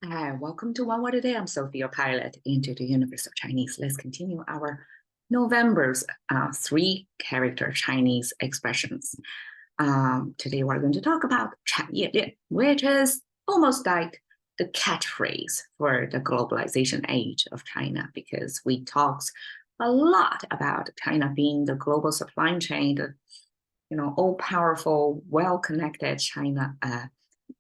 Hi, welcome to One Word a Day. I'm Sophie, your pilot into the universe of Chinese. Let's continue our November's three-character Chinese expressions. Today we're going to talk about 产业链, which is almost like the catchphrase for the globalization age of China, because we talk a lot about China being the global supply chain, the all-powerful, well-connected China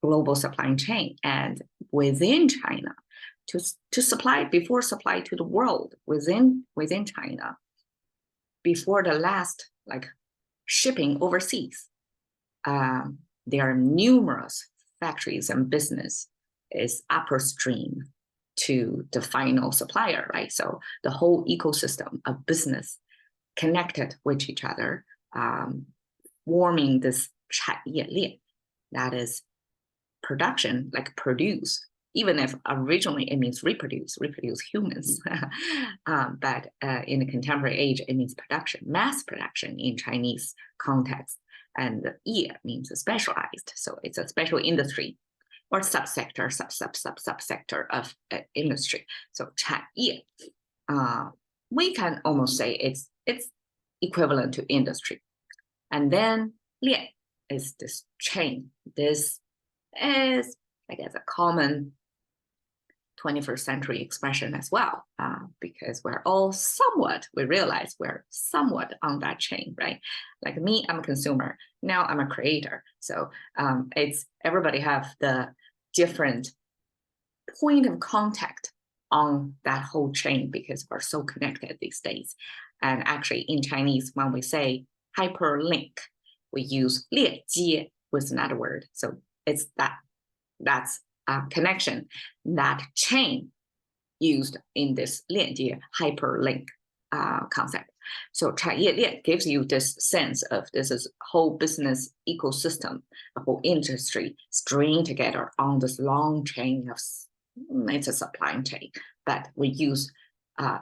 global supply chain, and within China to supply to the world within China before the last shipping overseas. There are numerous factories and business is upstream to the final supplier, right? So the whole ecosystem of business connected with each other, forming this 产业链, that is production, like produce, even if originally it means reproduce humans. But in the contemporary age, it means production, mass production in Chinese context. And 业 means specialized. So it's a special industry or subsector of industry. So 产业, we can almost say it's equivalent to industry. And then 链 is this chain. This is, I guess, a common 21st century expression as well, because we realize we're somewhat on that chain, right? Like me, I'm a consumer. Now I'm a creator. So it's everybody have the different point of contact on that whole chain because we're so connected these days. And actually in Chinese, when we say hyperlink, we use 链接 with another word. So it's that's a connection, that chain used in this 链接 hyperlink concept. So 产业链 gives you this sense of this is whole business ecosystem, a whole industry stringing together on this long chain of, it's a supply chain, but we use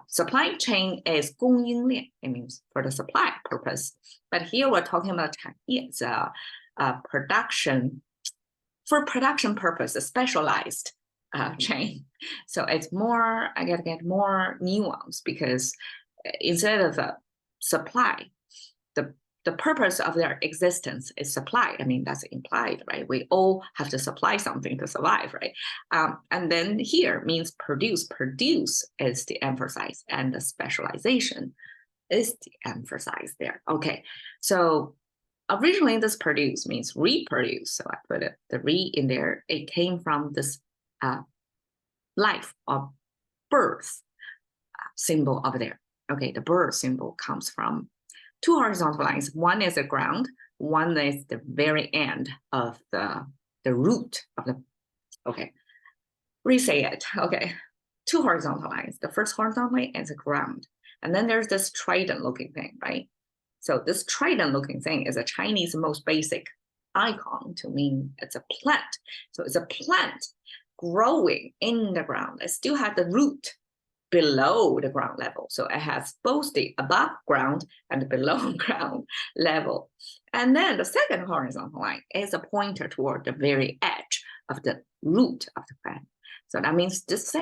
supply chain is 供应链, it means for the supply purpose. But here we're talking about 产业, it's a production, for production purpose, a specialized chain. So it's more, I gotta get more nuance because instead of supply, the purpose of their existence is supply. I mean, that's implied, right? We all have to supply something to survive, right? And then here means produce. Produce is the emphasis, and the specialization is the emphasis there. Okay, so originally, this produce means reproduce. So I put the re in there. It came from this life or birth symbol over there. Okay, the birth symbol comes from two horizontal lines. One is the ground. One is the very end of the root of the, okay, re-say it. Okay, two horizontal lines. The first horizontal line is the ground. And then there's this trident looking thing, right? So this trident-looking thing is a Chinese most basic icon to mean it's a plant. So it's a plant growing in the ground. It still has the root below the ground level. So it has both the above ground and the below ground level. And then the second horizontal line is a pointer toward the very edge of the root of the plant. So that means this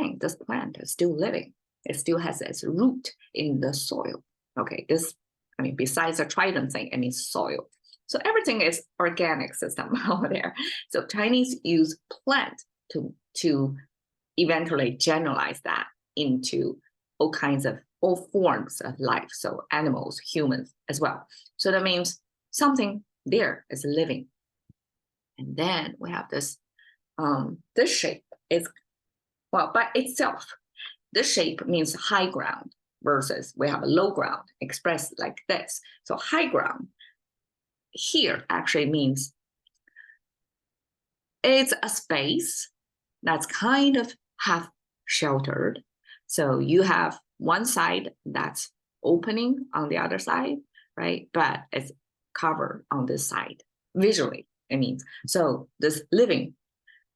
plant is still living. It still has its root in the soil. Okay, besides the trident thing, it means soil. So everything is organic system over there. So Chinese use plant to eventually generalize that into all forms of life. So animals, humans as well. So that means something there is living. And then we have this shape is, well, by itself, this shape means high ground, versus we have a low ground expressed like this. So high ground here actually means it's a space that's kind of half sheltered. So you have one side that's opening on the other side, right? But it's covered on this side. Visually, it means. So this living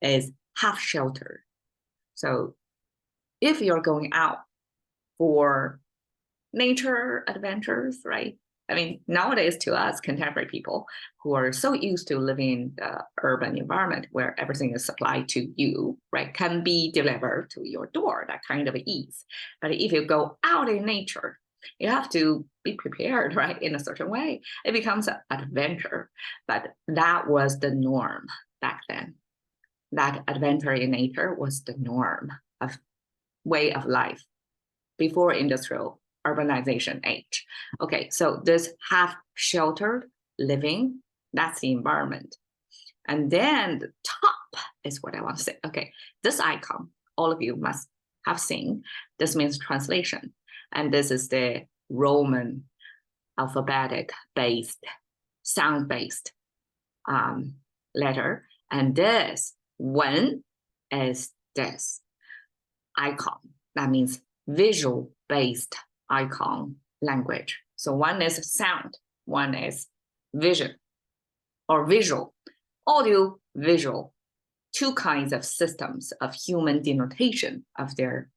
is half sheltered. So if you're going out for nature adventures, right? I mean, nowadays to us, contemporary people who are so used to living in the urban environment where everything is supplied to you, right, can be delivered to your door, that kind of ease. But if you go out in nature, you have to be prepared, right, in a certain way. It becomes an adventure. But that was the norm back then. That adventure in nature was the norm of way of life before industrial urbanization age. Okay, so this half-sheltered living, that's the environment. And then the top is what I want to say. Okay, this icon, all of you must have seen. This means translation. And this is the Roman alphabetic-based, sound-based letter. And this one is this icon. That means visual-based icon language. So one is sound, one is vision or visual, audio, visual, two kinds of systems of human denotation of their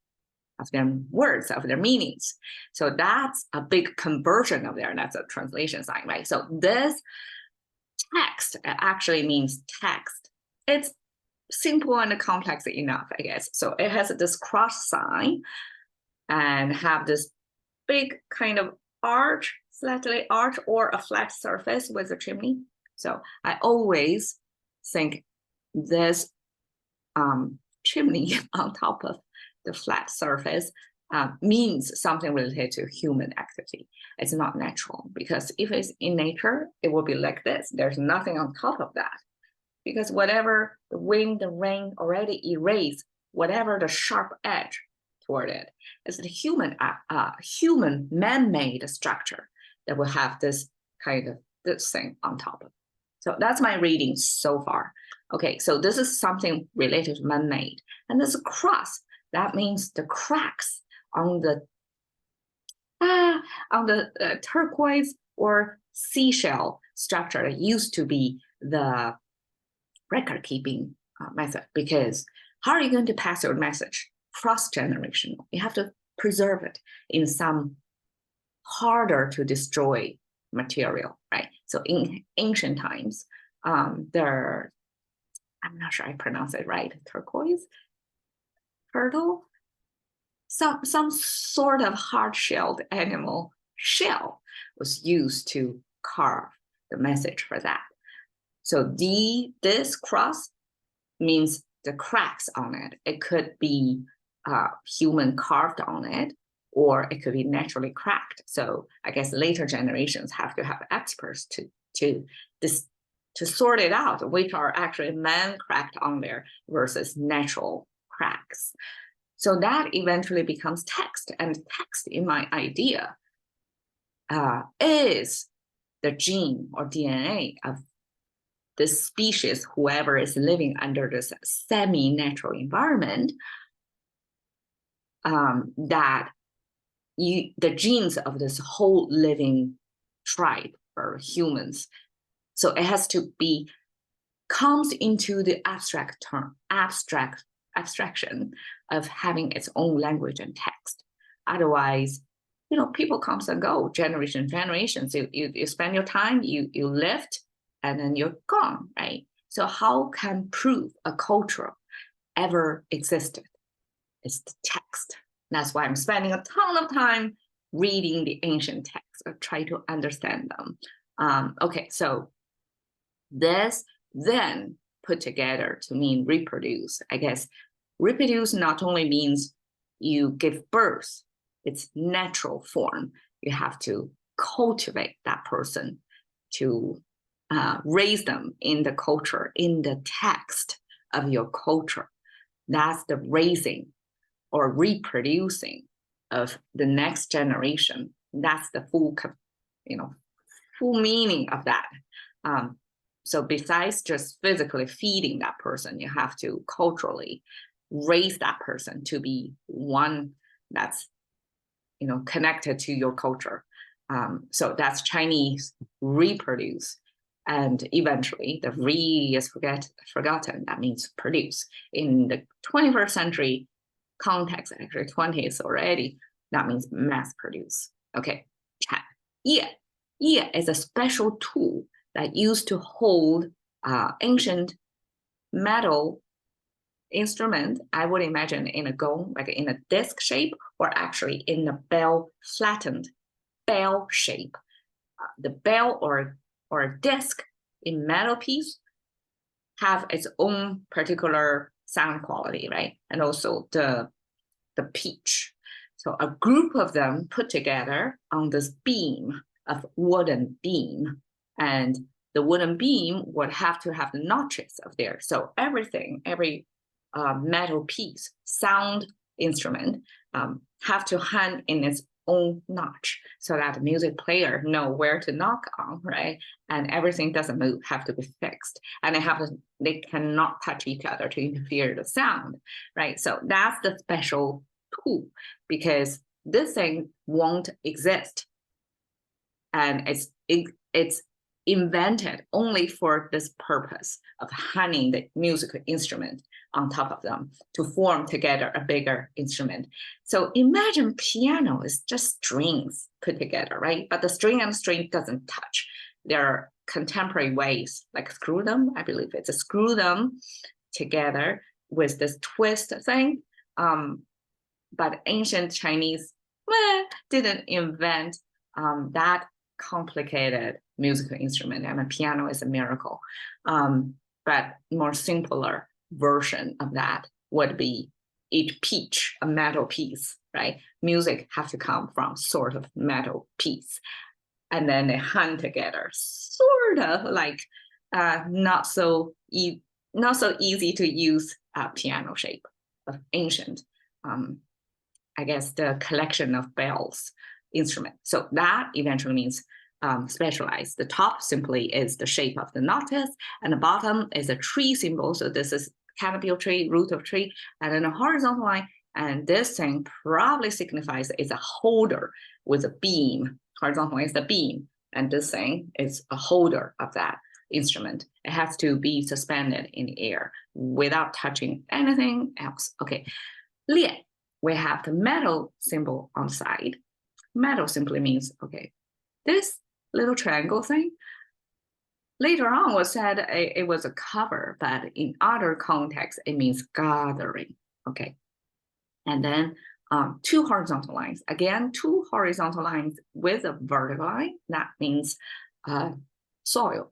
words, of their meanings. So that's a big conversion of there. That's a translation sign, right? So this text actually means text. It's simple and complex enough, I guess. So it has this cross sign and have this big kind of arch, slightly arch, or a flat surface with a chimney. So I always think this chimney on top of the flat surface means something related to human activity. It's not natural, because if it's in nature, it will be like this. There's nothing on top of that, because whatever the wind, the rain already erase whatever the sharp edge toward it. It's the human man-made structure that will have this kind of this thing on top of it. So that's my reading so far. Okay, so this is something related to man-made. And this cross, that means the cracks on the turquoise or seashell structure that used to be the record-keeping method. Because how are you going to pass your message cross-generational? You have to preserve it in some harder to destroy material, right? So in ancient times, there, I'm not sure I pronounce it right, turquoise, turtle, some sort of hard-shelled animal shell was used to carve the message for that. So this cross means the cracks on it. It could be human carved on it, or it could be naturally cracked. So I guess later generations have to have experts to sort it out, which are actually man cracked on there versus natural cracks. So that eventually becomes text, and text in my idea is the gene or DNA of this species, whoever is living under this semi-natural environment, that the genes of this whole living tribe or humans. So it has to be, comes into the abstraction of having its own language and text. Otherwise, people comes and go, generations. You spend your time, you lived, and then you're gone, right? So how can prove a culture ever existed? It's the text. That's why I'm spending a ton of time reading the ancient texts or try to understand them. Okay, so this then put together to mean reproduce. I guess reproduce not only means you give birth, it's natural form. You have to cultivate that person to raise them in the culture, in the text of your culture. That's the raising or reproducing of the next generation. That's the full meaning of that. So besides just physically feeding that person, you have to culturally raise that person to be one that's connected to your culture. So that's Chinese reproduce. And eventually the re is forgotten. That means produce. In the 21st century context, actually 20th already, that means mass produce. Okay, 产业 Ye is a special tool that used to hold ancient metal instrument. I would imagine in a gong, like in a disc shape, or actually in a flattened bell shape. The bell or disc in metal piece have its own particular sound quality, right? And also the pitch. So a group of them put together on this beam of wooden beam, and the wooden beam would have to have the notches of there. So every metal piece, sound instrument, have to hang in its own notch so that the music player know where to knock on, right? And everything doesn't move, have to be fixed. And they cannot touch each other to interfere the sound, right? So that's the special tool, because this thing won't exist. And it's invented only for this purpose of hanging the musical instrument on top of them to form together a bigger instrument. So imagine piano is just strings put together, right? But the string and string doesn't touch. There are contemporary ways, like screw them, I believe it's a screw them together with this twist thing. But ancient Chinese didn't invent that complicated musical instrument, and a piano is a miracle. But more simpler version of that would be each piece, a metal piece, right? Music have to come from sort of metal piece, and then they hang together, sort of like not so easy to use piano shape of ancient. I guess the collection of bells instrument. So that eventually means specialized. The top simply is the shape of the notches, and the bottom is a tree symbol. So this is canopy of tree, root of tree, and then a horizontal line. And this thing probably signifies it's a holder with a beam. Horizontal is the beam, and this thing is a holder of that instrument. It has to be suspended in the air without touching anything else. Okay, Lian. We have the metal symbol on the side. Metal simply means, okay, this little triangle thing, later on was said it was a cover, but in other contexts, it means gathering, okay? And then two horizontal lines. Again, two horizontal lines with a vertical line, that means soil.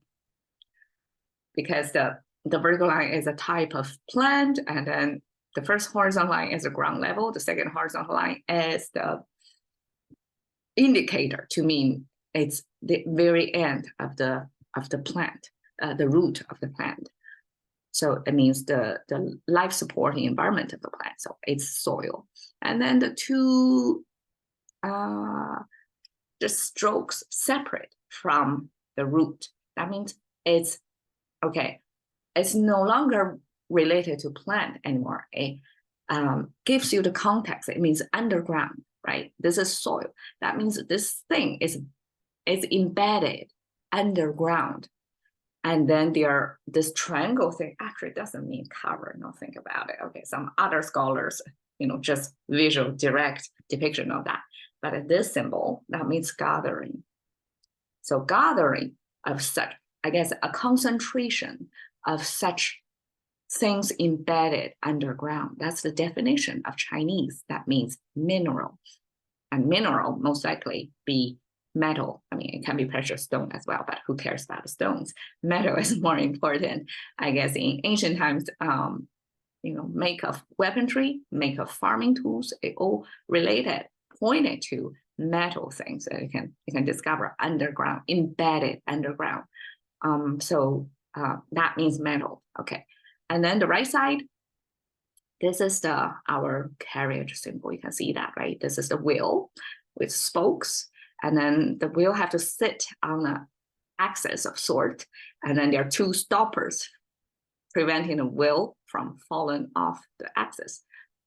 Because the vertical line is a type of plant, and then the first horizontal line is the ground level. The second horizontal line is the indicator to mean it's the very end of the plant, the root of the plant. So it means the life supporting environment of the plant. So it's soil. And then the two just strokes separate from the root. That means it's okay. It's no longer related to plant anymore. It gives you the context. It means underground, right? This is soil. That means this thing is embedded underground. And then this triangle thing actually doesn't mean cover. No, think about it. Okay, some other scholars, just visual direct depiction of that. But this symbol, that means gathering. So gathering of such, I guess, a concentration of such things embedded underground. That's the definition of Chinese. That means mineral. And mineral most likely be metal. I mean, it can be precious stone as well, but who cares about the stones? Metal is more important. I guess in ancient times, make of weaponry, make of farming tools, it all related, pointed to metal things that you can discover underground, embedded underground. So that means metal. Okay. And then the right side, this is our carriage symbol. You can see that, right? This is the wheel with spokes. And then the wheel have to sit on an axis of sort. And then there are two stoppers preventing the wheel from falling off the axis.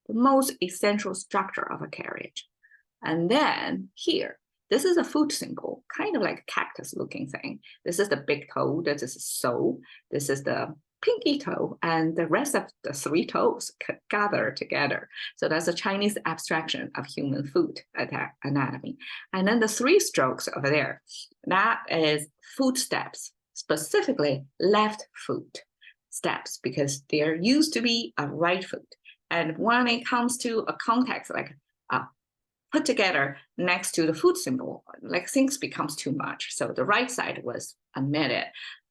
The most essential structure of a carriage. And then here, this is a foot symbol, kind of like a cactus looking thing. This is the big toe, this is the sole, this is the pinky toe and the rest of the 3 toes gather together. So that's a Chinese abstraction of human foot anatomy. And then the 3 strokes over there, that is footsteps, specifically left foot steps, because there used to be a right foot. And when it comes to a context like put together next to the foot symbol, like things becomes too much. So the right side was omitted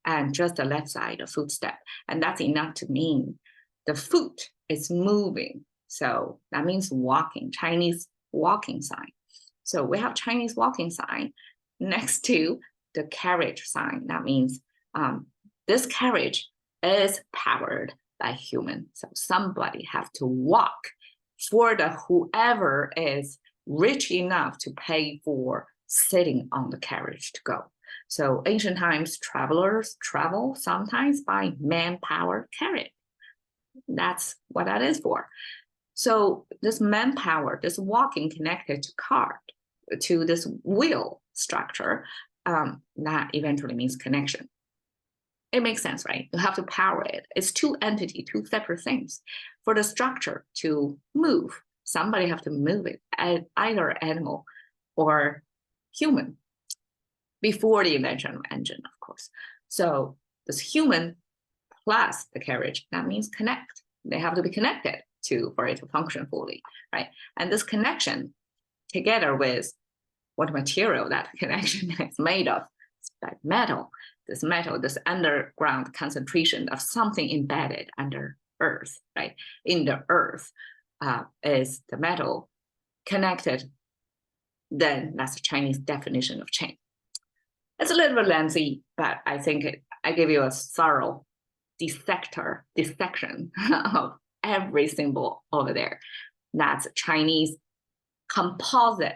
and just the left side, a footstep. And that's enough to mean the foot is moving. So that means walking, Chinese walking sign. So we have Chinese walking sign next to the carriage sign. That means this carriage is powered by human. So somebody have to walk for the whoever is rich enough to pay for sitting on the carriage to go. So ancient times, travelers travel sometimes by manpower carriage. That's what that is for. So this manpower, this walking connected to cart, to this wheel structure, that eventually means connection. It makes sense, right? You have to power it. It's 2 entities, 2 separate things. For the structure to move, somebody have to move it, either animal or human, before the invention of engine, of course. So this human plus the carriage, that means connect. They have to be connected for it to function fully, right? And this connection, together with what material that connection is made of, it's like metal, this underground concentration of something embedded under earth, right? In the earth is the metal connected. Then that's the Chinese definition of chain. It's a little bit lengthy, but I think I give you a thorough dissection of every symbol over there. That's Chinese composition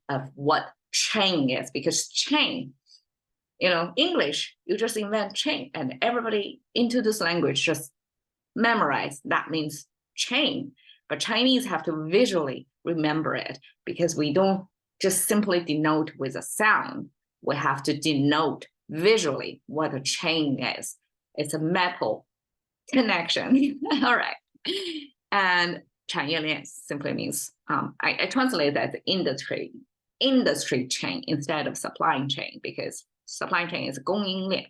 of what chain is, because chain, English, you just invent chain and everybody into this language just memorize that means chain. But Chinese have to visually remember it, because we don't just simply denote with a sound. We have to denote visually what a chain is. It's a metal connection. All right. And 产业链 simply means, I translate that as industry chain instead of supply chain, because supply chain is 供应链,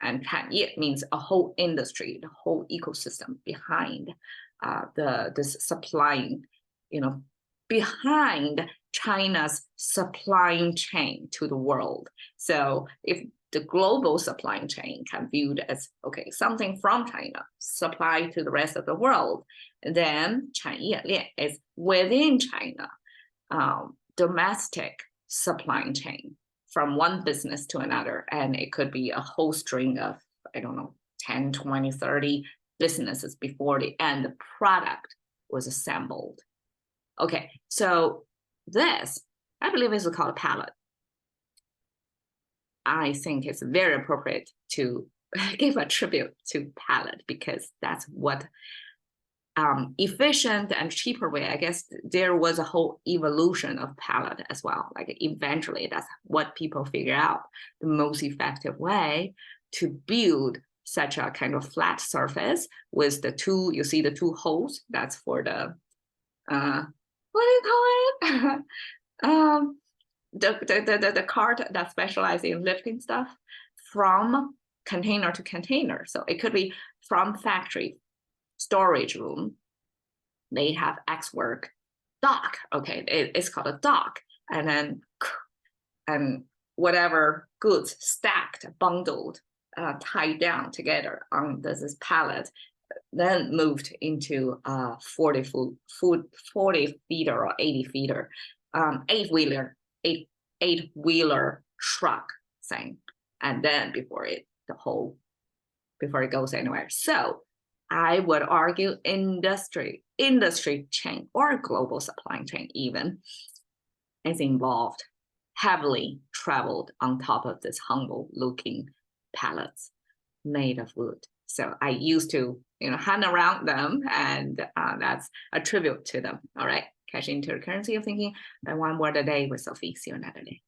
and 产业 means a whole industry, the whole ecosystem behind this supplying, behind China's supplying chain to the world. So if the global supply chain can be viewed as, okay, something from China supplied to the rest of the world, then 产业链 is within China, domestic supply chain from one business to another. And it could be a whole string of, 10, 20, 30 businesses before the end product was assembled. Okay, so this, I believe, is called a palette. I think it's very appropriate to give a tribute to palette, because that's what efficient and cheaper way. I guess there was a whole evolution of palette as well. Like eventually, that's what people figure out the most effective way to build such a kind of flat surface with the 2, you see the 2 holes. That's for the what do you call it? The cart that specializes in lifting stuff from container to container. So it could be from factory storage room. They have X work dock. Okay, it's called a dock, and then whatever goods stacked, bundled, tied down together on this pallet, then moved into 40 feeder or 80 feeder, 8-wheeler truck thing, and then before it goes anywhere. So I would argue industry chain or global supply chain even is involved, heavily traveled on top of this humble looking pallets made of wood. So I used to, hang around them, and that's a tribute to them. All right, cash into the currency of thinking by one word a day with Sophie. See you another day.